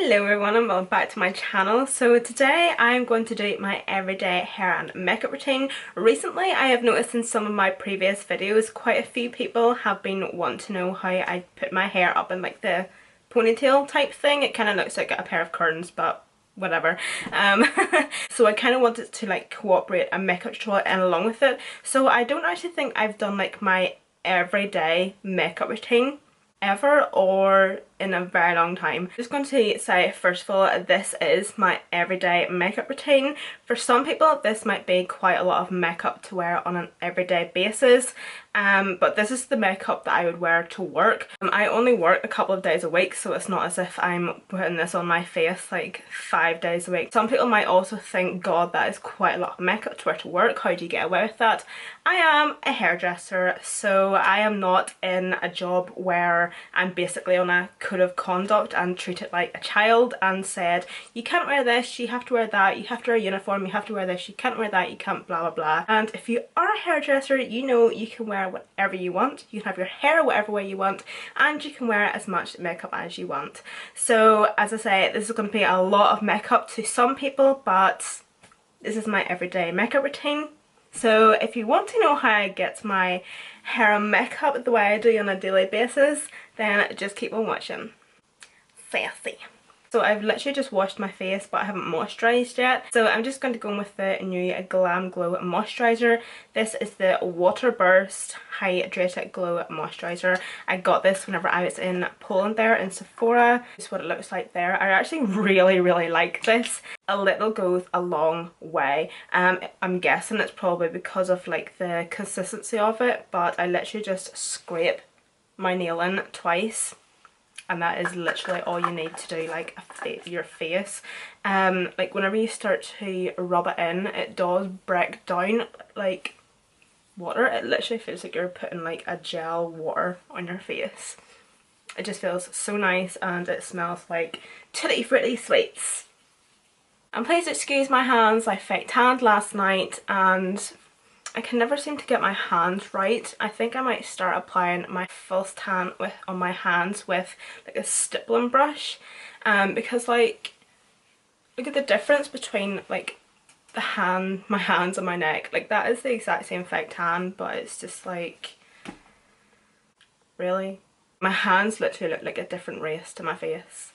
Hello everyone and welcome back to my channel. So today I'm going to do my everyday hair and makeup routine. Recently I have noticed in some of my previous videos quite a few people have been wanting to know how I put my hair up in like the ponytail type thing. It kind of looks like a pair of curtains, but whatever. So I kind of wanted to like cooperate a makeup tutorial and along with it. So I don't actually think I've done like my everyday makeup routine ever or in a very long time. I'm just going to say first of all, this is my everyday makeup routine. For some people this might be quite a lot of makeup to wear on an everyday basis, but this is the makeup that I would wear to work. I only work a couple of days a week, so it's not as if I'm putting this on my face like 5 days a week. Some people might also think, God, that is quite a lot of makeup to wear to work, how do you get away with that? I am a hairdresser, so I am not in a job where I'm basically on a code of conduct and treat it like a child and said, you can't wear this, you have to wear that, you have to wear a uniform, you have to wear this, you can't wear that, you can't blah blah blah. And if you are a hairdresser, you know you can wear whatever you want, you can have your hair whatever way you want, and you can wear as much makeup as you want. So as I say, this is going to be a lot of makeup to some people, but this is my everyday makeup routine. So if you want to know how I get my hair and makeup the way I do on a daily basis, then just keep on watching. Sassy. So I've literally just washed my face but I haven't moisturised yet. So I'm just going to go in with the new GlamGlow Moisturiser. This is the Water Burst Hydrated Glow Moisturiser. I got this whenever I was in Poland there in Sephora. This is what it looks like there. I actually really like this. A little goes a long way. I'm guessing it's probably because of like the consistency of it, but I literally just scrape my nail in twice. And that is literally all you need to do, like your face. Like whenever you start to rub it in, it does break down like water. It literally feels like you're putting like a gel water on your face. It just feels so nice and it smells like tutti frutti sweets. And please excuse my hands, I fake tanned last night and I can never seem to get my hands right. I think I might start applying my false tan on my hands with like a stippling brush, because like look at the difference between like my hands and my neck. Like that is the exact same fake tan, but it's just like, really? My hands literally look like a different race to my face.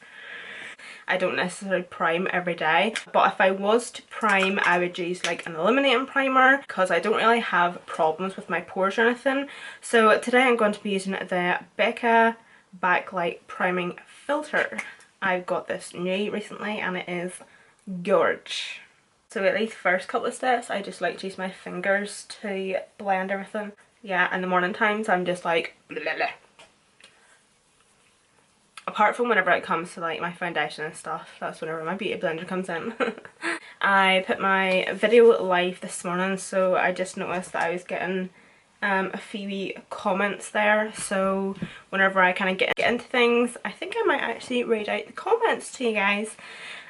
I don't necessarily prime every day, but if I was to prime I would use like an illuminating primer because I don't really have problems with my pores or anything. So today I'm going to be using the Becca Backlight Priming Filter. I got this new recently and it is gorge. So at these first couple of steps I just like to use my fingers to blend everything. Yeah, in the morning times I'm just like blah, blah, blah. Apart from whenever it comes to like my foundation and stuff, that's whenever my beauty blender comes in. I put my video live this morning, so I just noticed that I was getting a few comments there. So whenever I kind of get into things, I think I might actually read out the comments to you guys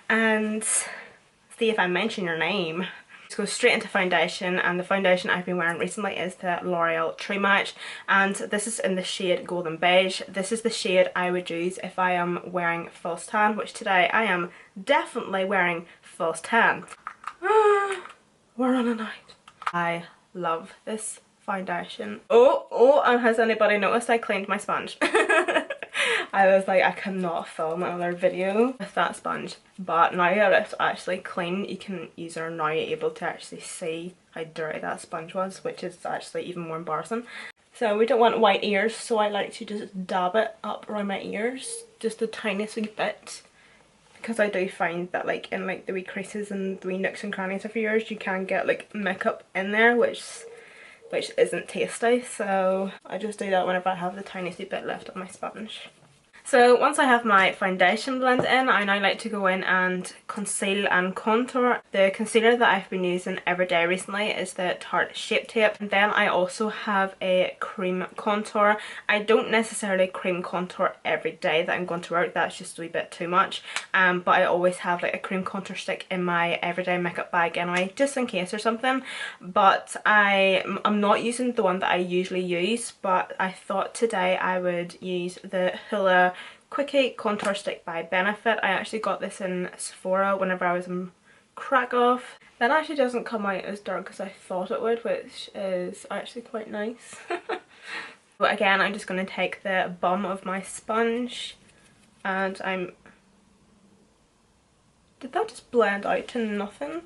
and see if I mention your name. Let's go straight into foundation, and the foundation I've been wearing recently is the L'Oreal True Match, and this is in the shade Golden Beige. This is the shade I would use if I am wearing false tan, which today I am definitely wearing false tan. We're on a night. I love this foundation. Oh, and has anybody noticed I cleaned my sponge? I was like, I cannot film another video with that sponge, but now that it's actually clean, you're now able to actually see how dirty that sponge was, which is actually even more embarrassing. So we don't want white ears, so I like to just dab it up around my ears, just the tiniest wee bit, because I do find that like in like the wee creases and the wee nooks and crannies of your ears you can get like makeup in there, which isn't tasty, so I just do that whenever I have the tiniest wee bit left on my sponge. So once I have my foundation blend in, I now like to go in and conceal and contour. The concealer that I've been using every day recently is the Tarte Shape Tape. And then I also have a cream contour. I don't necessarily cream contour every day that I'm going to work, that's just a wee bit too much. But I always have like a cream contour stick in my everyday makeup bag anyway, just in case or something. But I'm not using the one that I usually use, but I thought today I would use the Hoola Quickie Contour Stick by Benefit. I actually got this in Sephora whenever I was in Krakow. That actually doesn't come out as dark as I thought it would, which is actually quite nice. But again, I'm just going to take the bum of my sponge and did that just blend out to nothing?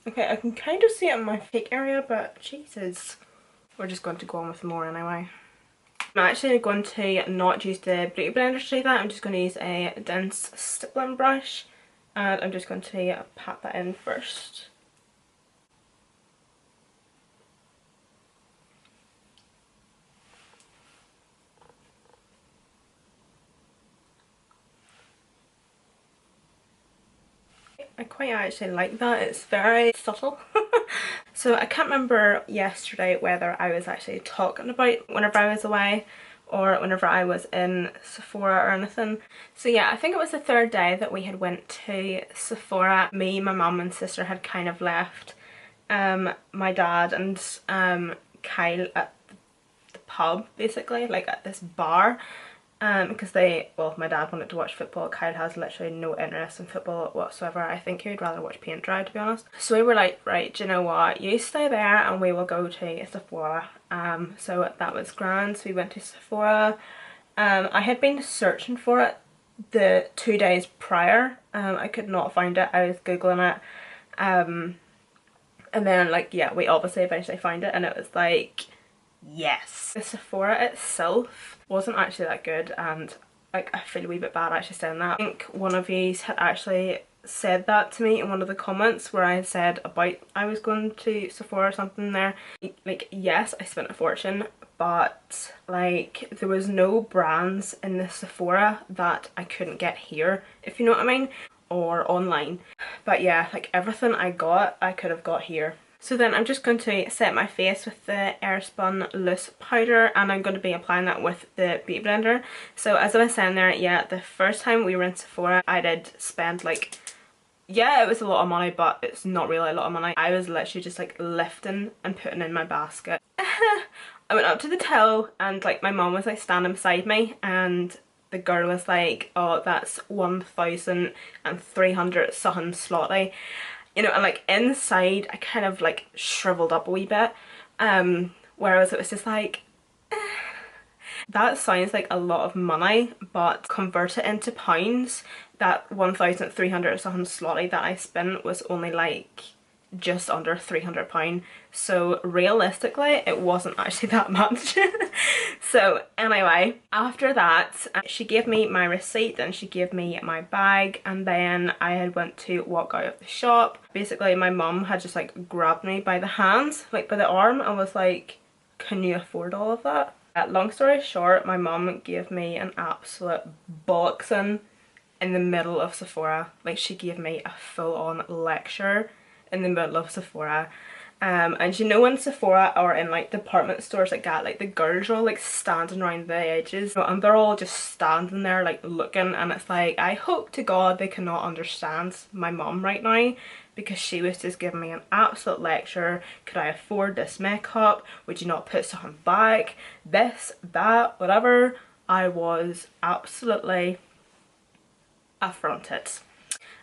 Okay, I can kind of see it in my fake area, but Jesus. We're just going to go on with more anyway. I'm actually going to not use the beauty blender to do that. I'm just going to use a dense stippling brush and I'm just going to pat that in first. I quite actually like that, it's very subtle. So I can't remember yesterday whether I was actually talking about whenever I was away or whenever I was in Sephora or anything. So yeah, I think it was the third day that we had went to Sephora. Me, my mum and sister had kind of left my dad and Kyle at the pub, basically, like at this bar. Because my dad wanted to watch football. Kyle has literally no interest in football whatsoever. I think he would rather watch paint dry, to be honest. So we were like, right, do you know what, you stay there and we will go to Sephora. So that was grand. So we went to Sephora. I had been searching for it the 2 days prior. I could not find it. I was googling it. And then like, yeah, we obviously eventually found it and it was like, yes. The Sephora itself wasn't actually that good and like I feel a wee bit bad actually saying that. I think one of you had actually said that to me in one of the comments where I had said about I was going to Sephora or something there. Like, yes, I spent a fortune, but like there was no brands in the Sephora that I couldn't get here, if you know what I mean, or online. But yeah, like everything I got I could have got here. So then I'm just going to set my face with the Airspun loose powder and I'm going to be applying that with the beauty blender. So as I was saying there, yeah, the first time we were in Sephora I did spend like, yeah, it was a lot of money, but it's not really a lot of money. I was literally just like lifting and putting in my basket. I went up to the till and like my mom was like standing beside me and the girl was like, oh, that's 1,300 something slotty. You know, and like inside I kind of like shriveled up a wee bit, whereas it was just like, that sounds like a lot of money, but convert it into pounds, that 1,300 or something slotty that I spent was only like just under £300, so realistically it wasn't actually that much. So anyway, after that she gave me my receipt and she gave me my bag and then I had went to walk out of the shop. Basically my mum had just like grabbed me by the hands, like by the arm, and was like, can you afford all of that? Long story short, my mum gave me an absolute boxing in the middle of Sephora. Like she gave me a full-on lecture in the middle of Sephora. And you know, in Sephora or in like department stores like that, like the girls are all like standing around the edges and they're all just standing there like looking, and it's like, I hope to God they cannot understand my mum right now, because she was just giving me an absolute lecture. Could I afford this makeup? Would you not put something back? This, that, whatever. I was absolutely affronted.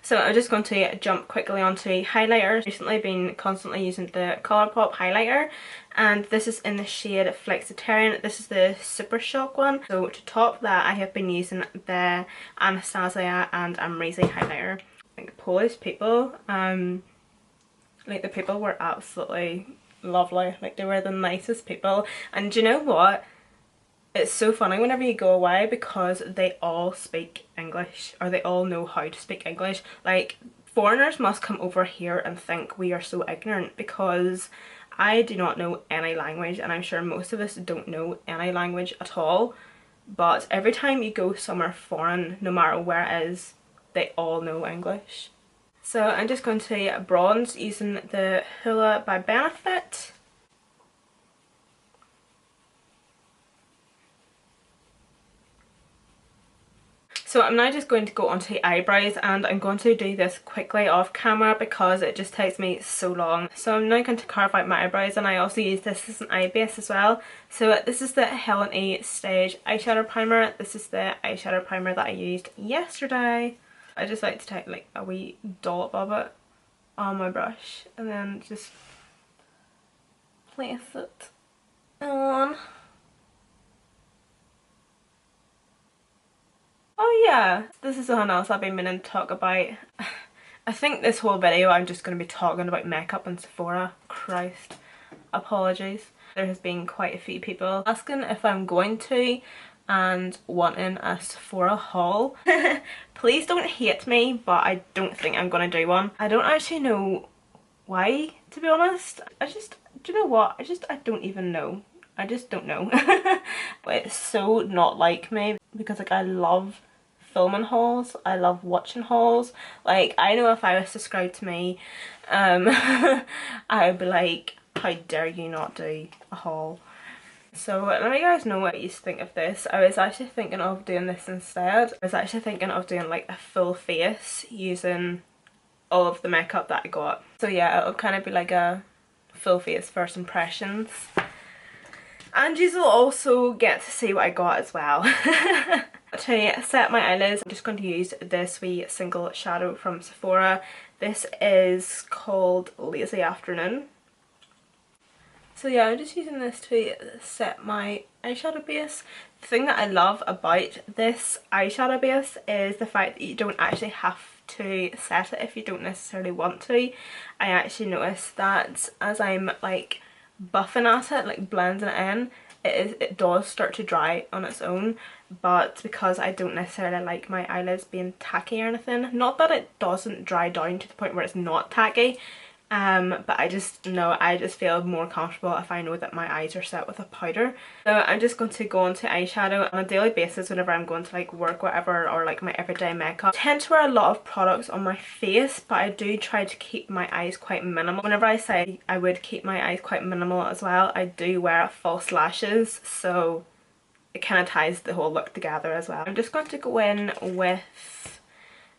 So I'm just going to jump quickly onto highlighters. Recently been constantly using the Colourpop Highlighter and this is in the shade Flexitarian. This is the Super Shock one. So to top that I have been using the Anastasia and Amrezy highlighter. I think Polish people, like the people were absolutely lovely. Like they were the nicest people, and do you know what? It's so funny whenever you go away because they all speak English, or they all know how to speak English. Like foreigners must come over here and think we are so ignorant, because I do not know any language and I'm sure most of us don't know any language at all. But every time you go somewhere foreign, no matter where it is, they all know English. So I'm just going to bronze using the Hoola by Benefit. So I'm now just going to go onto the eyebrows, and I'm going to do this quickly off camera because it just takes me so long. So I'm now going to carve out my eyebrows, and I also use this as an eye base as well. So this is the Helen E Stage eyeshadow primer. This is the eyeshadow primer that I used yesterday. I just like to take like a wee dollop of it on my brush and then just place it on. Oh yeah, this is something else I've been meaning to talk about. I think this whole video I'm just going to be talking about makeup and Sephora. Christ. Apologies. There has been quite a few people asking if I'm going to and wanting a Sephora haul. Please don't hate me, but I don't think I'm going to do one. I don't actually know why, to be honest. Do you know what? I don't even know. I just don't know. It's so not like me because like I love filming hauls. I love watching hauls. Like I know if I was subscribed to me, I would be like, how dare you not do a haul. So let me guys know what you think of this. I was actually thinking of doing this instead. I was actually thinking of doing like a full face using all of the makeup that I got. So yeah, it'll kind of be like a full face first impressions. And you will also get to see what I got as well. To set my eyelids, I'm just going to use this wee single shadow from Sephora. This is called Lazy Afternoon. So yeah, I'm just using this to set my eyeshadow base. The thing that I love about this eyeshadow base is the fact that you don't actually have to set it if you don't necessarily want to. I actually noticed that as I'm like buffing at it, like blending it in, it does start to dry on its own, but because I don't necessarily like my eyelids being tacky or anything, not that it doesn't dry down to the point where it's not tacky, but I just feel more comfortable if I know that my eyes are set with a powder. So I'm just going to go onto eyeshadow on a daily basis whenever I'm going to like work, whatever, or like my everyday makeup. I tend to wear a lot of products on my face, but I do try to keep my eyes quite minimal. Whenever I say I would keep my eyes quite minimal as well, I do wear false lashes, so it kind of ties the whole look together as well. I'm just going to go in with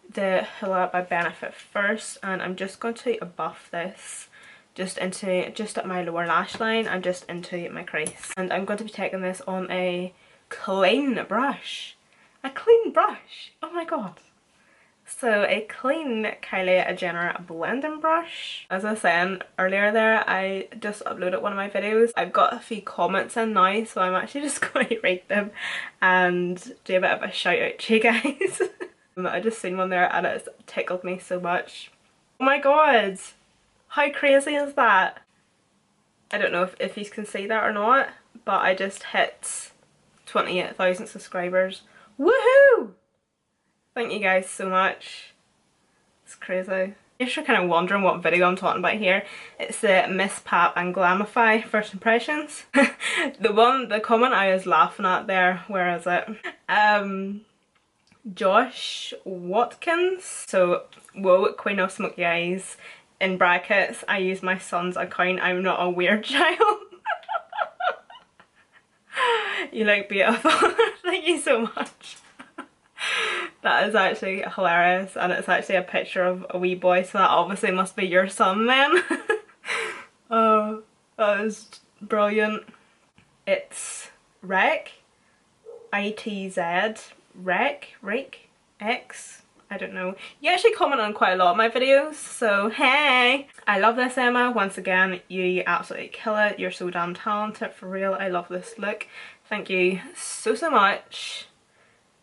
the Hoola by Benefit first, and I'm just going to buff this just at my lower lash line and just into my crease. And I'm going to be taking this on a clean brush. A clean brush! Oh my god. So a clean Kylie Jenner blending brush. As I was saying earlier there, I just uploaded one of my videos. I've got a few comments in now, so I'm actually just going to read them and do a bit of a shout out to you guys. I just seen one there and it's tickled me so much. Oh my god! How crazy is that? I don't know if you can see that or not, but I just hit 28,000 subscribers. Woohoo! Thank you guys so much. It's crazy. If you're kind of wondering what video I'm talking about here, it's the Miss Pap and Glamify first impressions. The comment I was laughing at there, where is it? Josh Watkins. So, whoa, Queen of Smoky Eyes. In brackets, I use my son's account. I'm not a weird child. You look beautiful. Thank you so much. That is actually hilarious, and it's actually a picture of a wee boy, so that obviously must be your son then. Oh, that is brilliant. It's Rec, ITZ, Rec, X, I don't know. You actually comment on quite a lot of my videos, so hey! I love this, Emma. Once again, you absolutely kill it. You're so damn talented, for real. I love this look. Thank you so much.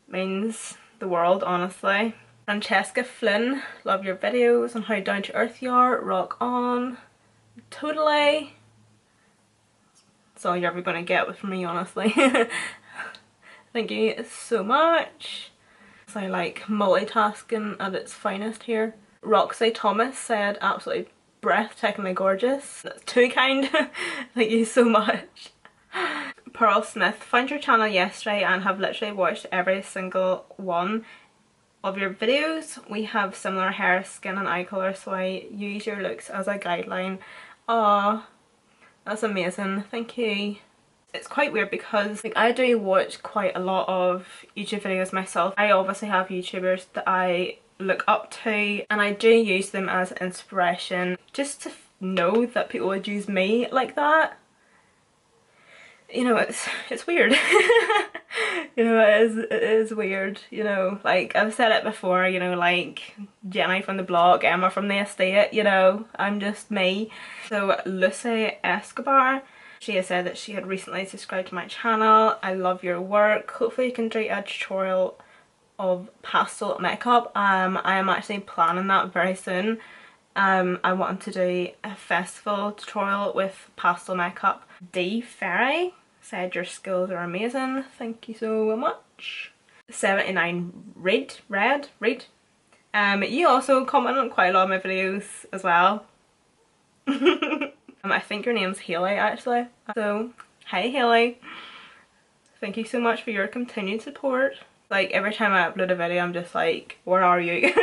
Means the world, honestly. Francesca Flynn, love your videos on how down to earth you are. Rock on. Totally. That's all you're ever gonna get with me, honestly. Thank you so much. So I like multitasking at its finest here. Roxy Thomas said absolutely breathtakingly gorgeous. That's too kind. Thank you so much. Pearl Smith, found your channel yesterday and have literally watched every single one of your videos. We have similar hair, skin and eye colour, so I use your looks as a guideline. Aww, that's amazing. Thank you. It's quite weird because like I do watch quite a lot of YouTube videos myself. I obviously have YouTubers that I look up to and I do use them as inspiration just to know that people would use me like that. You know, it's weird. You know, it is weird, you know, like I've said it before, you know, like Jenny from the blog, Emma from the estate, you know, I'm just me. So Lucy Escobar, she has said that she had recently subscribed to my channel. I love your work. Hopefully you can do a tutorial of pastel makeup. I am actually planning that very soon. I want to do a festival tutorial with pastel makeup. D Ferry said your skills are amazing. Thank you so much. 79 Reed. You also comment on quite a lot of my videos as well. I think your name's Haley actually. So, hi Haley. Thank you so much for your continued support. Like every time I upload a video I'm just like, where are you?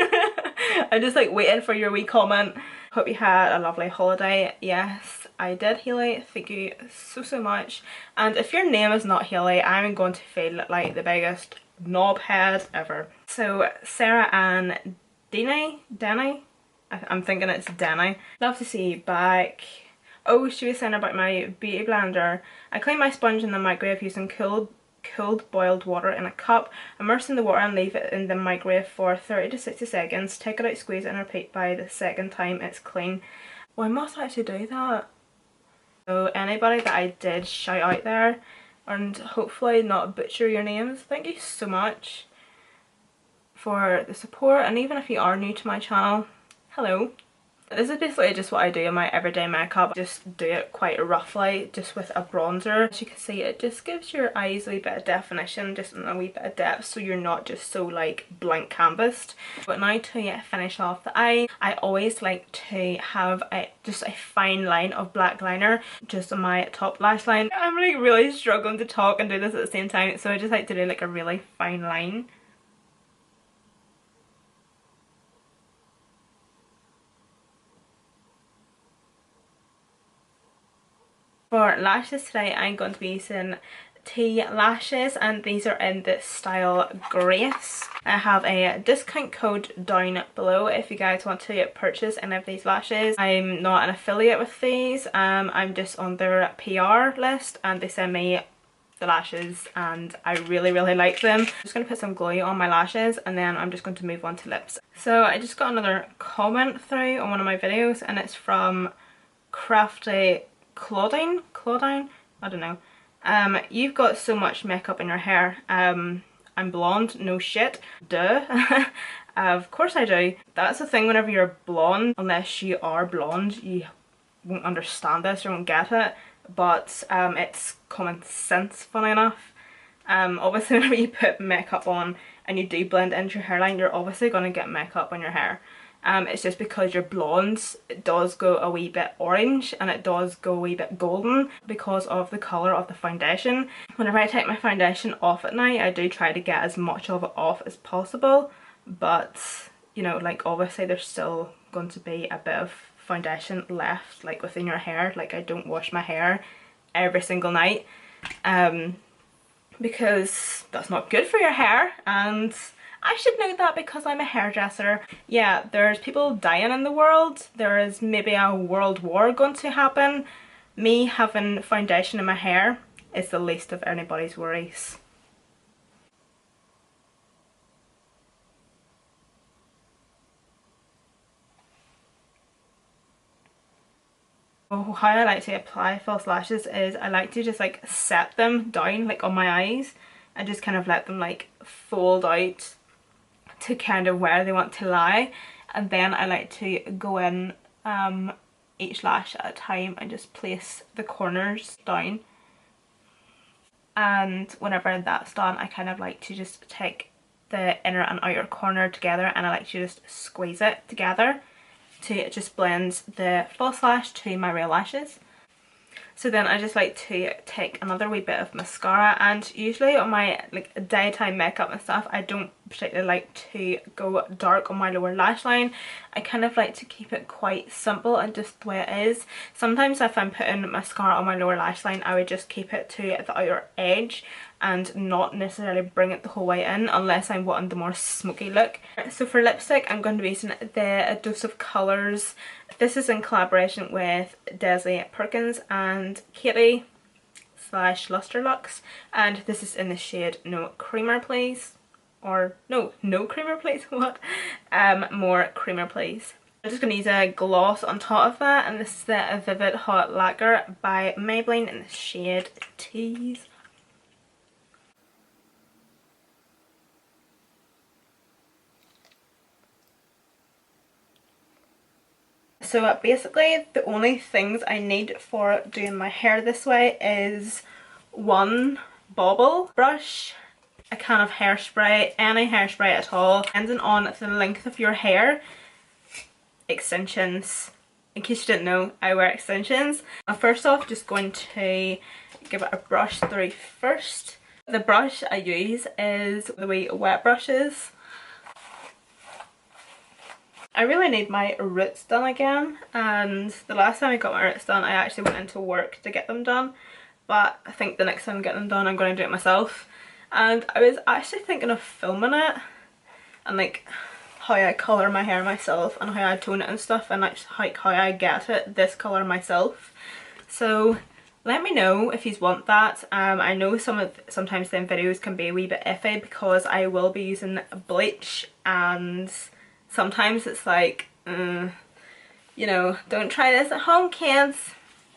I'm just like waiting for your wee comment. Hope you had a lovely holiday. Yes, I did, Haley. Thank you so much. And if your name is not Haley, I'm going to feel like the biggest knobhead ever. So Sarah and Denny, I'm thinking it's Denny. Love to see you back. Oh, she was saying about my beauty blender. I clean my sponge in the microwave using cooled boiled water in a cup. Immerse in the water and leave it in the microwave for 30 to 60 seconds. Take it out, squeeze it and repeat by the second time it's clean. Well, I must actually do that. So anybody that I did shout out there and hopefully not butcher your names, thank you so much for the support. And even if you are new to my channel, hello. This is basically just what I do in my everyday makeup. Just do it quite roughly, just with a bronzer. As you can see, it just gives your eyes a wee bit of definition, just a wee bit of depth, so you're not just so like blank canvassed. But now to finish off the eye, I always like to have just a fine line of black liner just on my top lash line. I'm like really struggling to talk and do this at the same time, so I just like to do like a really fine line. For lashes today I'm going to be using T lashes and these are in the style Grace. I have a discount code down below if you guys want to purchase any of these lashes. I'm not an affiliate with these, I'm just on their PR list and they send me the lashes and I really like them. I'm just going to put some glue on my lashes and then I'm just going to move on to lips. So I just got another comment through on one of my videos and it's from Crafty Claudine, I don't know. You've got so much makeup in your hair. I'm blonde, no shit. Duh. Of course I do. That's the thing whenever you're blonde, unless you are blonde, you won't understand this, you won't get it. But it's common sense, funny enough. Obviously whenever you put makeup on and you do blend into your hairline, you're obviously going to get makeup on your hair. It's just because you're blonde, it does go a wee bit orange and it does go a wee bit golden because of the colour of the foundation. Whenever I take my foundation off at night, I do try to get as much of it off as possible, but you know, like obviously there's still going to be a bit of foundation left like within your hair. Like I don't wash my hair every single night because that's not good for your hair, and I should know that because I'm a hairdresser. Yeah, there's people dying in the world. There is maybe a world war going to happen. Me having foundation in my hair is the least of anybody's worries. Oh, how I like to apply false lashes is I like to just like set them down like on my eyes and just kind of let them like fold out to kind of where they want to lie, and then I like to go in each lash at a time and just place the corners down, and whenever that's done I kind of like to just take the inner and outer corner together and I like to just squeeze it together to just blend the false lash to my real lashes. So then I just like to take another wee bit of mascara, and usually on my like daytime makeup and stuff I don't particularly like to go dark on my lower lash line. I kind of like to keep it quite simple and just the way it is. Sometimes if I'm putting mascara on my lower lash line, I would just keep it to the outer edge and not necessarily bring it the whole way in unless I'm wanting the more smoky look. So for lipstick, I'm going to be using the Dose of Colours. This is in collaboration with Daly Perkins and Katie / Lusterlux, and this is in the shade No Creamer Please, or no creamer please, what? More creamer please. I'm just going to use a gloss on top of that, and this is the Vivid Hot Lacquer by Maybelline in the shade Tease. So basically the only things I need for doing my hair this way is one bobble brush, a can of hairspray, any hairspray at all, depending on the length of your hair, extensions. In case you didn't know, I wear extensions. I'm first off just going to give it a brush through first. The brush I use is the wee wet brushes. I really need my roots done again, and the last time I got my roots done I actually went into work to get them done, but I think the next time I get them done I'm going to do it myself. And I was actually thinking of filming it and like how I colour my hair myself and how I tone it and stuff, and like how I get it this colour myself. So let me know if you want that. I know sometimes them videos can be a wee bit iffy because I will be using bleach, and sometimes it's like, you know, don't try this at home, kids.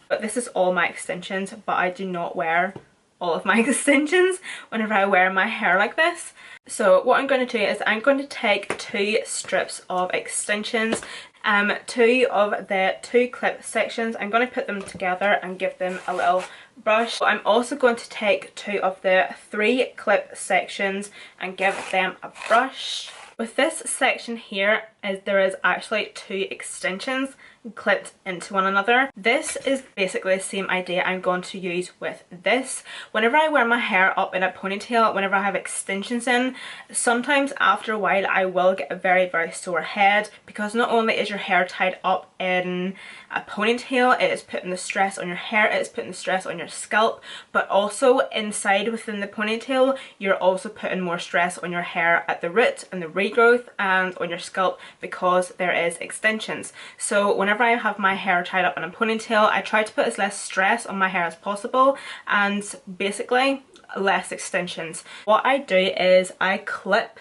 But this is all my extensions, but I do not wear all of my extensions whenever I wear my hair like this. So what I'm going to do is I'm going to take 2 strips of extensions, 2 of the 2 clip sections. I'm going to put them together and give them a little brush. I'm also going to take 2 of the 3 clip sections and give them a brush. With this section here, there is actually 2 extensions clipped into one another. This is basically the same idea I'm going to use with this. Whenever I wear my hair up in a ponytail, whenever I have extensions in, sometimes after a while I will get a very sore head, because not only is your hair tied up in a ponytail, it is putting the stress on your hair, it is putting the stress on your scalp, but also inside within the ponytail you're also putting more stress on your hair at the root and the regrowth and on your scalp because there is extensions. So whenever I have my hair tied up in a ponytail, I try to put as less stress on my hair as possible and basically less extensions. What I do is I clip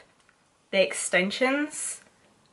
the extensions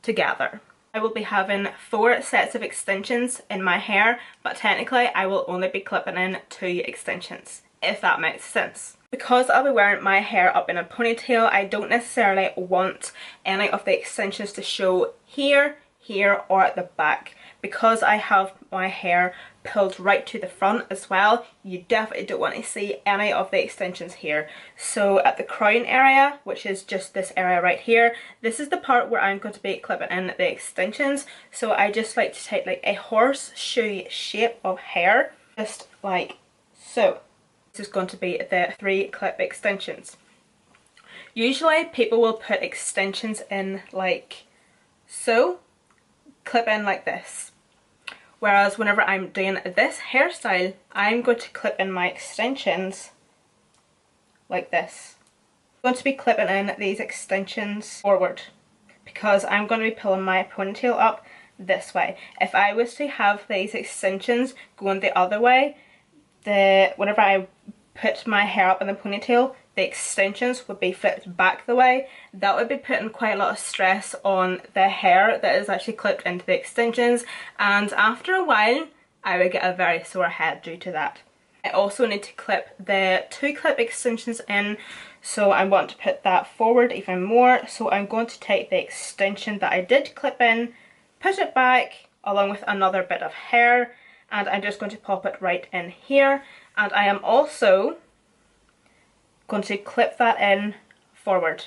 together. I will be having 4 sets of extensions in my hair, but technically I will only be clipping in 2 extensions, if that makes sense. Because I'll be wearing my hair up in a ponytail, I don't necessarily want any of the extensions to show here, here or at the back. Because I have my hair pulled right to the front as well, you definitely don't want to see any of the extensions here. So at the crown area, which is just this area right here, this is the part where I'm going to be clipping in the extensions. So I just like to take like a horseshoe shape of hair, just like so. This is going to be the 3 clip extensions. Usually people will put extensions in like so, clip in like this. Whereas whenever I'm doing this hairstyle, I'm going to clip in my extensions like this. I'm going to be clipping in these extensions forward because I'm going to be pulling my ponytail up this way. If I was to have these extensions going the other way, whenever I put my hair up in the ponytail, the extensions would be flipped back the way. That would be putting quite a lot of stress on the hair that is actually clipped into the extensions, and after a while I would get a very sore head due to that. I also need to clip the 2 clip extensions in, so I want to put that forward even more. So I'm going to take the extension that I did clip in, put it back along with another bit of hair, and I'm just going to pop it right in here. And I am also going to clip that in forward.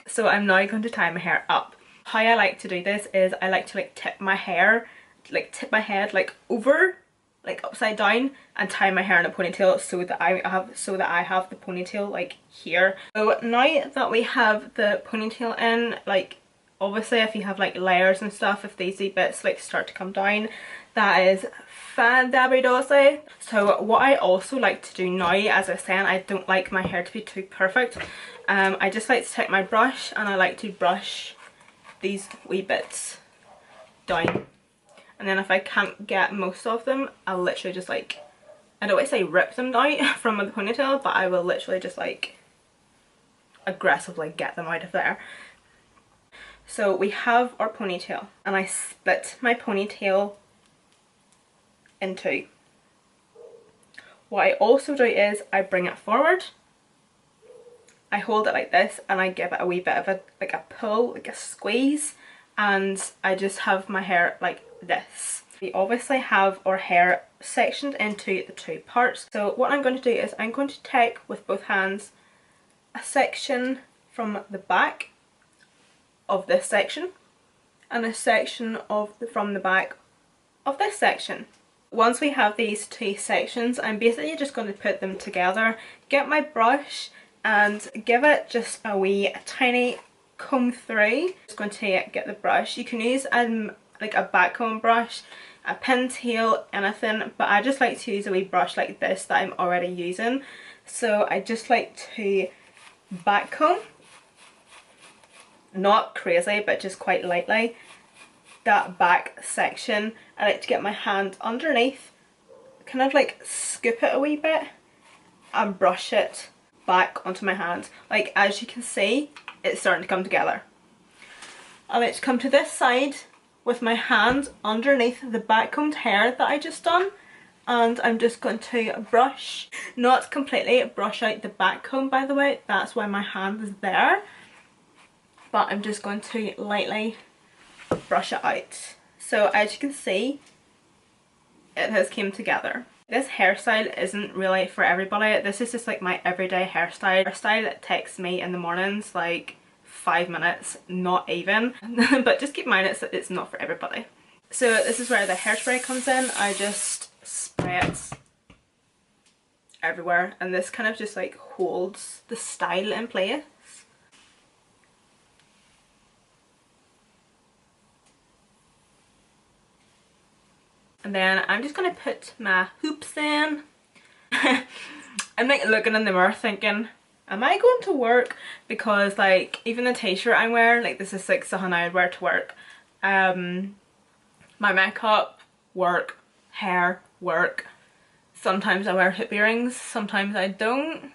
So I'm now going to tie my hair up. How I like to do this is I like to like tip my head like over like upside down and tie my hair in a ponytail so that I have the ponytail like here. So now that we have the ponytail in, like obviously if you have like layers and stuff, if these wee bits like start to come down, that is fan-dabby-dozy. So what I also like to do now, as I was saying, I don't like my hair to be too perfect. I just like to take my brush and I like to brush these wee bits down. And then if I can't get most of them, I'll literally just like, I don't want to say rip them out from the ponytail, but I will literally just like aggressively get them out of there. So we have our ponytail and I split my ponytail in two. What I also do is I bring it forward, I hold it like this and I give it a wee bit of a pull, like a squeeze, and I just have my hair like this. We obviously have our hair sectioned into the two parts. So what I'm going to do is I'm going to take with both hands a section from the back of this section and a section from the back of this section. Once we have these two sections, I'm basically just going to put them together, get my brush and give it just a wee tiny comb through. Just going to get the brush. You can use like a back comb brush, a pintail, anything, but I just like to use a wee brush like this that I'm already using. So I just like to back comb, not crazy but just quite lightly, that back section. I like to get my hand underneath, kind of like scoop it a wee bit and brush it back onto my hand. Like as you can see, it's starting to come together. I like to come to this side with my hand underneath the back combed hair that I just done, and I'm just going to brush, not completely brush out the back comb by the way, that's why my hand is there, but I'm just going to lightly brush it out. So as you can see, it has came together. This hairstyle isn't really for everybody. This is just like my everyday hairstyle. Hairstyle that takes me in the mornings like 5 minutes, not even. But just keep in mind it's not for everybody. So this is where the hairspray comes in. I just spray it everywhere and this kind of just like holds the style in place. And then I'm just going to put my hoops in. I'm like looking in the mirror thinking, am I going to work? Because like even the t-shirt I'm wearing, like this is like something I would wear to work. My makeup, work, hair, work. Sometimes I wear hoop earrings, sometimes I don't.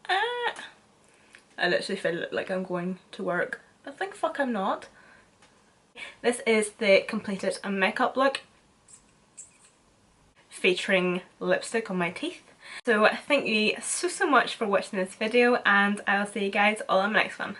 I literally feel like I'm going to work, but think fuck I'm not. This is the completed makeup look featuring lipstick on my teeth. So thank you so much for watching this video and I'll see you guys all in my next one.